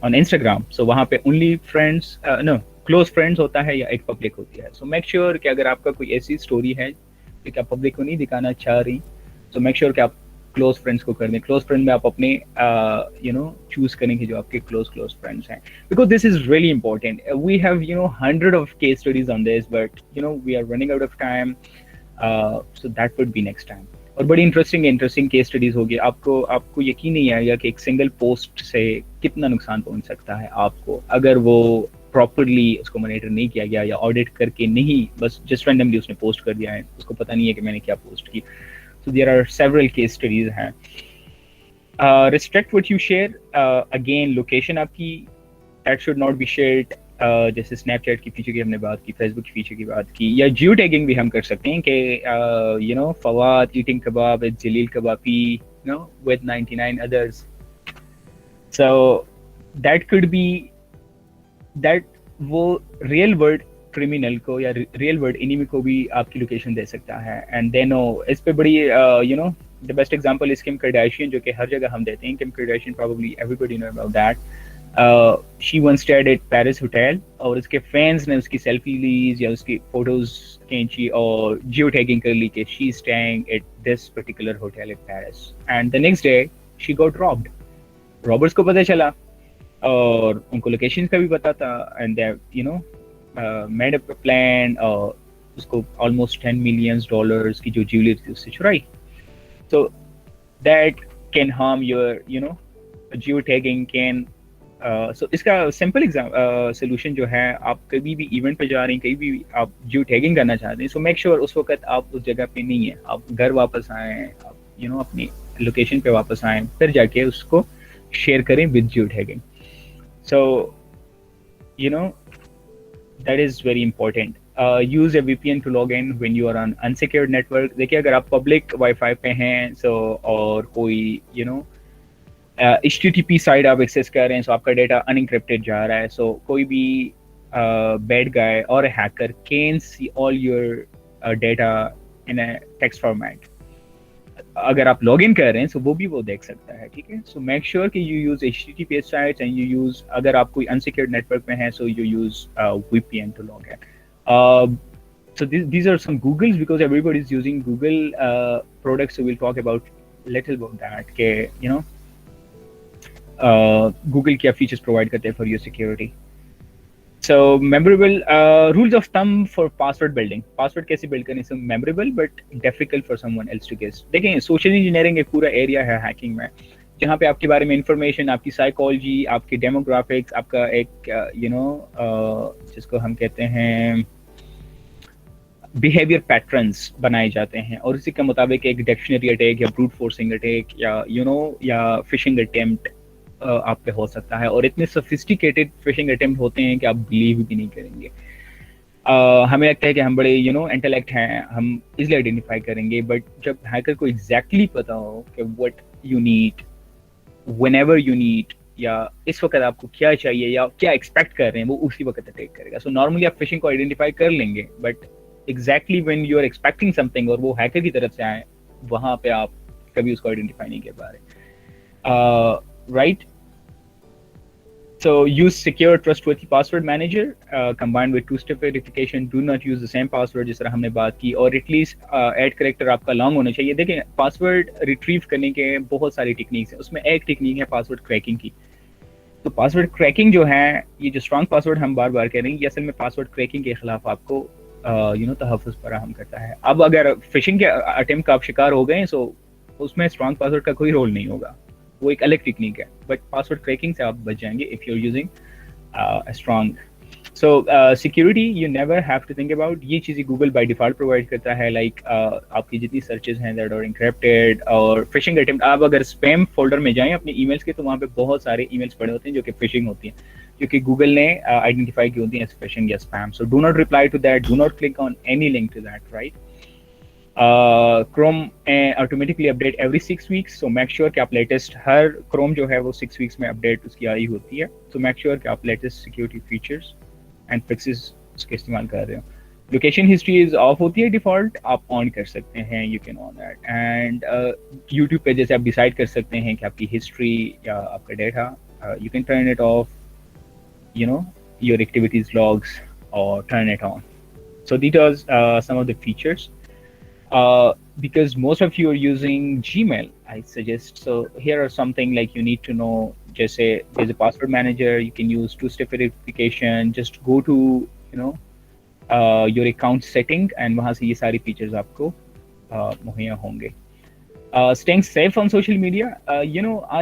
on Instagram, so वहाँ पे only friends, no close friends होता है या एक पब्लिक होती है. सो मेक श्योर कि अगर आपका कोई ऐसी स्टोरी है कि आप पब्लिक को नहीं दिखाना चाह रही, तो मेक श्योर कि आप क्लोज फ्रेंड्स को कर दें. क्लोज फ्रेंड में आप अपने यू नो चूज करेंगे जो आपके क्लोज फ्रेंड्स हैं, because this is really important. We have you know 100 of case studies on this, but you know we are running out of time, so that would be next time. और बड़ी interesting case studies होगी. आपको यकीन नहीं आएगा कि एक single post से कितना नुकसान पहुंच सकता है आपको, अगर वो प्रॉपरली उसको मॉनिटर नहीं किया गया, या ऑडिट करके नहीं, बस जस्ट रैंडमली उसने पोस्ट कर दिया है, उसको पता नहीं है कि मैंने क्या पोस्ट की. So there are several case studies हैं. Restrict what you share. Again location आपकी that should not be shared. जैसे स्नैपचैट की फीचर की हमने बात की, फेसबुक की फीचर की बात की, या जियो टैगिंग भी हम कर सकते हैं कि you know Fawad eating kebab with Jalil Kababi, you know with 99 others. So that could be that वो रियल वर्ल्ड क्रिमिनल को या रियल वर्ल्ड एनिमी को भी आपकी लोकेशन दे सकता है. एंड देन इस पे बड़ी you know the best example is Kim Kardashian, जो कि हर जगह हम देते हैं. Kim Kardashian, probably everybody know about that. She one stayed at Paris hotel, और उसके फैंस ने उसकी सेल्फी लीज या उसकी फोटोज खींची और जियो टैगिंग कर ली कि she staying at this particular hotel in Paris, and the next day she got robbed. Roberts को पता चला और उनको लोकेशन का भी पता था, and they you know made up plan, और उसको ऑलमोस्ट $10 million की जो ज्वेलरी थी उससे चुराई। So that can harm your, geotagging can. So इसका सिंपल एग्जाम सोल्यूशन जो है, आप कभी भी इवेंट पे जा रहे हैं, कहीं भी आप जियो टैगिंग करना चाहते हैं, सो मेक श्योर उस वक्त आप उस जगह पे नहीं है, आप घर वापस आए, आप अपनी लोकेशन पे वापस आए, फिर जाके उसको शेयर करें with geo tagging. So that is very important. Use a VPN to log in when you are on unsecured network. देखिए अगर आप पब्लिक वाईफाई पे हैं, सो और कोई HTTP साइट आप एक्सेस कर रहे हैं, सो आपका डेटा अनइंक्रिप्टेड जा रहा है, सो कोई भी बैड गाय और hacker can see all your data in a text format. अगर आप लॉग इन कर रहे हैं, सो वो भी वो देख सकता है, ठीक है। सो मेक श्योर कि you use HTTPS sites and you use, अगर आप कोई अनसिक्योर्ड नेटवर्क में है, so you use VPN to log in. So these are some Googles, because everybody is using Google products, so we'll talk about little about that, के Google क्या features provide करते हैं for your security. So memorable rules of thumb for password building. Password कैसे build करने से memorable but difficult for someone else to guess. देखें, social engineering एक पूरा area है hacking में, जहाँ पे आपके बारे में information, आपकी psychology, आपकी demographics, आपका एक जिसको हम कहते हैं बिहेवियर पैटर्न्स बनाए जाते हैं, और इसी के मुताबिक एक डिक्शनरी अटैक या ब्रूट फोर्सिंग अटैक या या फिशिंग अटेम्प्ट आप पे हो सकता है, और इतने सोफिस्टिकेटेड फिशिंग अटेम्प्ट होते हैं कि आप बिलीव भी नहीं करेंगे। हमें लगता है कि हम बड़े इंटेलेक्ट हैं, हम इजिली आइडेंटिफाई करेंगे, बट जब हैकर को एग्जैक्टली पता हो कि what you need whenever you need, या इस वक्त आपको क्या चाहिए या क्या एक्सपेक्ट कर रहे हैं, वो उसी वक्त अटैक करेगा। सो नॉर्मली आप फिशिंग को आइडेंटिफाई कर लेंगे, but exactly when you are expecting something और वो हैकर की तरफ से आए, वहां पे आप कभी उसको आइडेंटिफाई नहीं कर पा रहे, right. So use secure trustworthy password manager combined with two-step verification. Do not use the same password जिस तरह हमने बात की, और एटलीस्ट एड करेक्टर आपका लॉन्ग होना चाहिए। देखें, पासवर्ड रिट्रीव करने के बहुत सारी टेक्निक्स हैं, उसमें एक टेक्निक है पासवर्ड क्रैकिंग की। तो पासवर्ड क्रैकिंग जो है, ये जो स्ट्रॉन्ग पासवर्ड हम बार बार कह रहे हैं, ये असल में पासवर्ड क्रैकिंग के खिलाफ आपको तहफ़्फ़ुज़ फराहम करता है। अब अगर फिशिंग के अटेम्प्ट का आप शिकार हो गए, सो उसमें स्ट्रॉन्ग पासवर्ड का कोई रोल नहीं होगा, वो एक अलग टेक्निक है, बट पासवर्ड क्रैकिंग से आप बच जाएंगे if you are using strong. So security you never have to think about, ये चीज़ें गूगल बाय डिफॉल्ट प्रोवाइड करता है, लाइक आपकी जितनी सर्चेज हैं दैट आर एनक्रिप्टेड, और फिशिंग अटेम्प्ट आप अगर स्पैम फोल्डर में जाएं अपने ईमेल्स के, तो वहाँ पे बहुत सारे ईमेल्स पड़े होते हैं जो कि फिशिंग होती हैं, क्योंकि गूगल ने आइडेंटिफाई की होती है एज फिशिंग या spam. So do not reply to that, do not click on any link to that, right. Chrome automatically update every 6 weeks, so make sure कि आप लेटेस्ट, हर क्रोम जो है वो 6 weeks में अपडेट उसकी आई होती है, तो मेक श्योर कि आप latest security features and fixes उसके इस्तेमाल कर रहे हो। लोकेशन हिस्ट्री इज ऑफ होती है डिफॉल्ट, आप ऑन कर सकते हैं, you can on that. And YouTube पे जैसे आप डिसाइड कर सकते हैं कि आपकी हिस्ट्री या आपका data, you can turn it of, your activities logs, or turn it on. So these are some of the features. Because most of you are using Gmail, I suggest, so here are something like you need to know. Just say there's a password manager, you can use two-step verification, just go to your account setting, and वहाँ से ये सारी features आपको मुहैया होंगे। Staying safe on social media,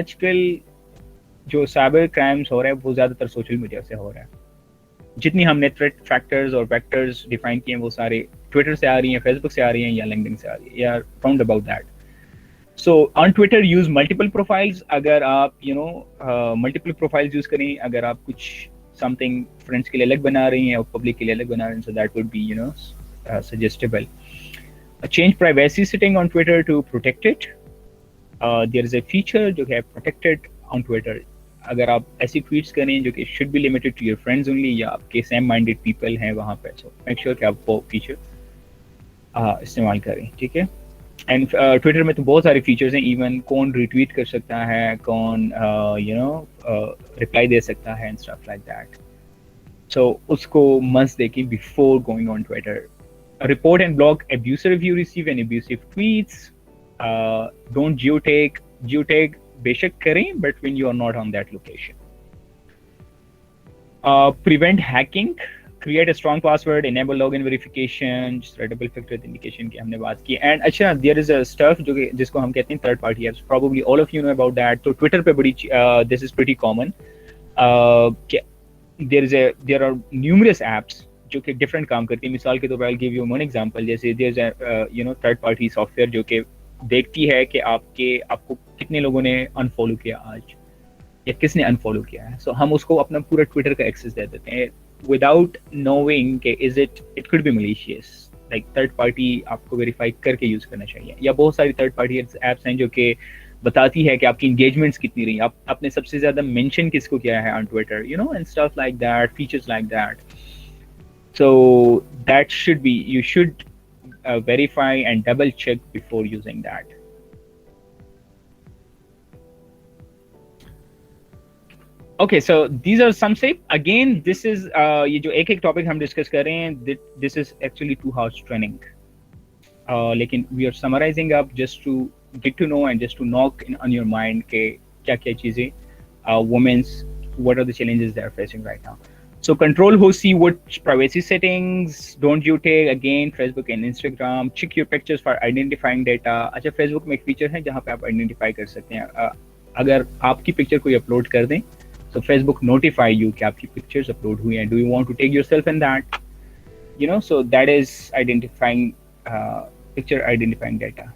आजकल जो cyber crimes हो रहा है वो ज़्यादातर सोशल मीडिया से हो रहा है। जितनी हमने थ्रेट फैक्टर्स और वेक्टर्स डिफाइन किए हैं, वो सारे ट्विटर से आ रही हैं, फेसबुक से आ रही हैं, या लिंक्डइन से आ रही है, या found about that. So on Twitter use multiple profiles, अगर आप मल्टीपल प्रोफाइल्स यूज करें, अगर आप कुछ समथिंग फ्रेंड्स के लिए अलग बना रही हैं और पब्लिक के लिए अलग बना रहे हैं, so that would be suggestable. Change privacy setting on Twitter to protect it. There is a feature जो है प्रोटेक्टेड ऑन ट्विटर, अगर आप ऐसी ट्वीट्स करें जो कि should be limited to your friends only, या आपके सेम माइंडेड पीपल हैं वहाँ पे, सो मेक श्योर कि आप वो फीचर इस्तेमाल करें, ठीक है। एंड ट्विटर में तो बहुत सारे फीचर्स हैं, इवन कौन रिट्वीट कर सकता है, कौन रिप्लाई दे सकता है एंड स्टफ लाइक दैट. सो उसको मस्ट देखिए before going on Twitter. Report and block abuser if you receive an abusive tweets. Don't geotag. Geotag बेशक करें, but when you are not on that location. Prevent hacking. Create a strong password. Enable login verification. Just double factor authentication की हमने बात की. And अच्छा, there is a stuff जो कि जिसको हम कहते हैं third party apps. Probably all of you know about that. तो Twitter पे बड़ी this is pretty common. There are numerous apps जो कि डिफरेंट काम करती है. मिसाल के तौर पर I give you one example. जैसे there is third party software जो कि देखती है कि आपको कितने लोगों ने अनफॉलो किया आज या किसने अनफॉलो किया है. सो हम उसको अपना पूरा ट्विटर का एक्सेस दे देते हैं विदाउट नोइंग कि it could B malicious. Like third party आपको वेरीफाई करके यूज करना चाहिए. या बहुत सारी थर्ड पार्टी एप्स हैं जो कि बताती है कि आपकी एंगेजमेंट्स कितनी रही, आपने सबसे ज्यादा मेंशन किसको किया है on Twitter, and stuff like that, features like that. So that you should verify and double check before using that. Okay, so these are some safe. Again, this is ये जो एक topic हम discuss कर रहे हैं, this is actually 2 hours training. लेकिन we are summarizing up just to get to know and just to knock on your mind के क्या चीजें women's, what are the challenges they are facing right now. So control who see what privacy settings, don't you take again Facebook and Instagram, check your pictures for identifying data. अच्छा, Facebook में एक feature है जहाँ पे आप identify कर सकते हैं. अगर आपकी पिक्चर कोई अपलोड कर दें तो Facebook notify you कि आपकी पिक्चर्स अपलोड हुई हैं. Do you want to take yourself in that? So that is identifying picture identifying data.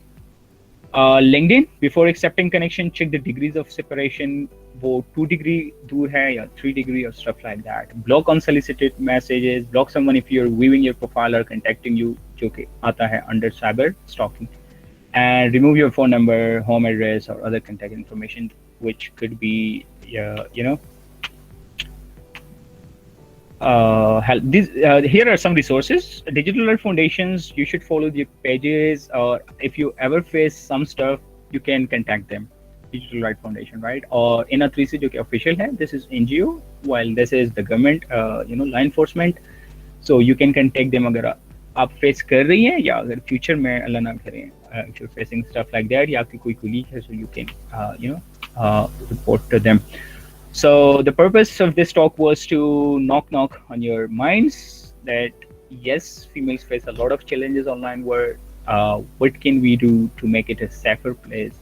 LinkedIn, before accepting connection, check the degrees of separation. वो 2 degree दूर है या 3 degree or stuff like that. Block unsolicited messages. Block someone if you're viewing your profile or contacting you, जो कि आता है under cyber stalking. And remove your phone number, home address, or other contact information, which could be, here are some resources. Digital Alert Foundations, you should follow the pages, or if you ever face some stuff, you can contact them. Digital Right Foundation, right? Or INA3C जो कि official है, this is NGO, while this is the government, law enforcement. So you can contact them अगर आप face कर रही हैं या अगर future में अल्लाह ना करे if you're facing stuff like that, या आपकी कोई colleague है, so you can report to them. So the purpose of this talk was to knock on your minds that yes, females face a lot of challenges online world. What can we do to make it a safer place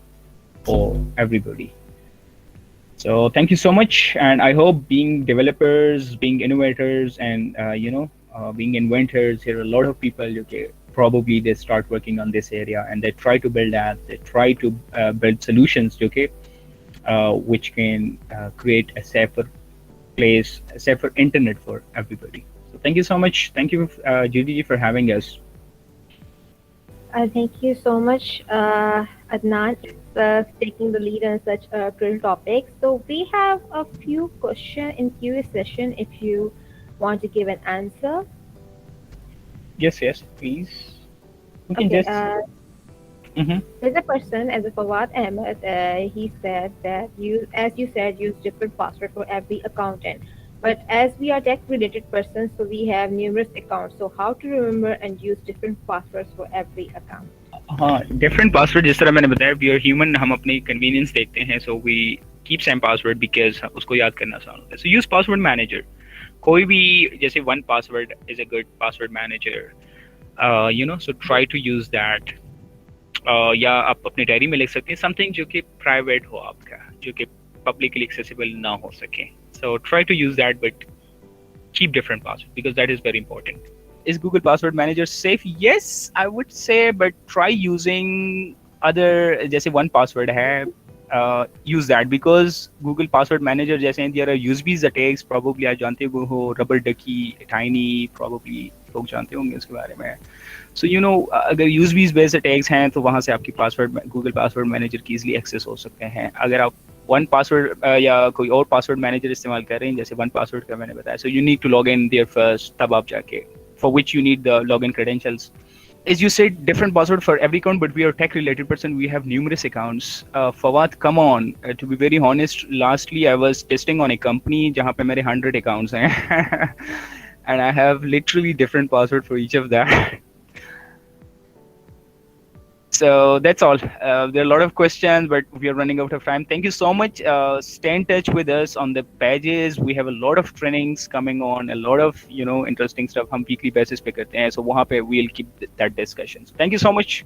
for everybody? So thank you so much, and I hope being developers, being innovators, and being inventors, here are a lot of people. Okay, probably they start working on this area and they try to build apps, they try to build solutions. Okay, which can create a safer place, a safer internet for everybody. So thank you so much. Thank you, Judy, for having us. Thank you so much, Adnan, taking the lead on such a critical topic. So we have a few questions in Q&A session if you want to give an answer. Yes, please. We can just... There's a person, as a Fawad Ahmed, he said that as you said, use different password for every accountant. But as we are tech-related persons, so we have numerous accounts. So how to remember and use different passwords for every account? Different password, जिस तरह मैंने बताया, we are human, हम अपनी convenience देखते हैं, so we keep same password because उसको याद करना आसान होता है. So use password manager. कोई भी जैसे one password is a good password manager. So try to use that. या आप अपने डायरी में लिख सकते हैं something जो कि private हो आपका, जो कि publicly accessible ना हो सके. So try to use that, but keep different passwords because that is very important. Is Google Password Manager safe? Yes, I would say, but try using other, जैसे one password है, use that because Google Password Manager जैसे there are USBs attacks, probably आप जानते हो, rubber ducky, tiny, probably लोग जानते होंगे उसके बारे में. So अगर USBs based attacks हैं तो वहाँ से आपकी पासवर्ड Google Password Manager की easily access हो सकते हैं. अगर आप one password या कोई और पासवर्ड मैनेजर इस्तेमाल कर रहे हैं जैसे one password का मैंने बताया, so you need to log in there first, तब आप जाके for which you need the login credentials. as you said, different password for every account, but we are tech related person. We have numerous accounts. Fawad, come on. To be very honest, lastly, I was testing on a company जहाँ पे मेरे 100 accounts हैं, and I have literally different password for each of that. So that's all. There are a lot of questions, but we are running out of time. Thank you so much. Stay in touch with us on the pages. We have a lot of trainings coming on, a lot of interesting stuff. हम weekly basis पे करते हैं. So वहाँ पे we'll keep that discussion. So thank you so much.